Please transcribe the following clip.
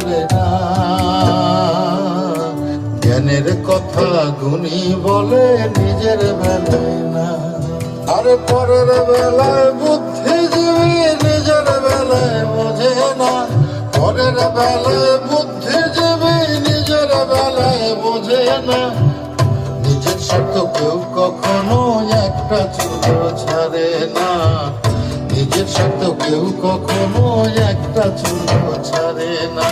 বলে না, জ্ঞানের কথা গুণী বলে নিজের বেলায় না। আরে পরের বেলায় বুদ্ধিজীবী নিজের বেলায় বোঝে না, পরের বেলায় বুদ্ধিজীবী নিজের বেলায় বোঝে না। নিজের স্বার্থ কেউ কখনো একটা চুলো ছাড়ে না, নিজের স্বার্থ কেউ কখনো একটা চুলো ছাড়ে না।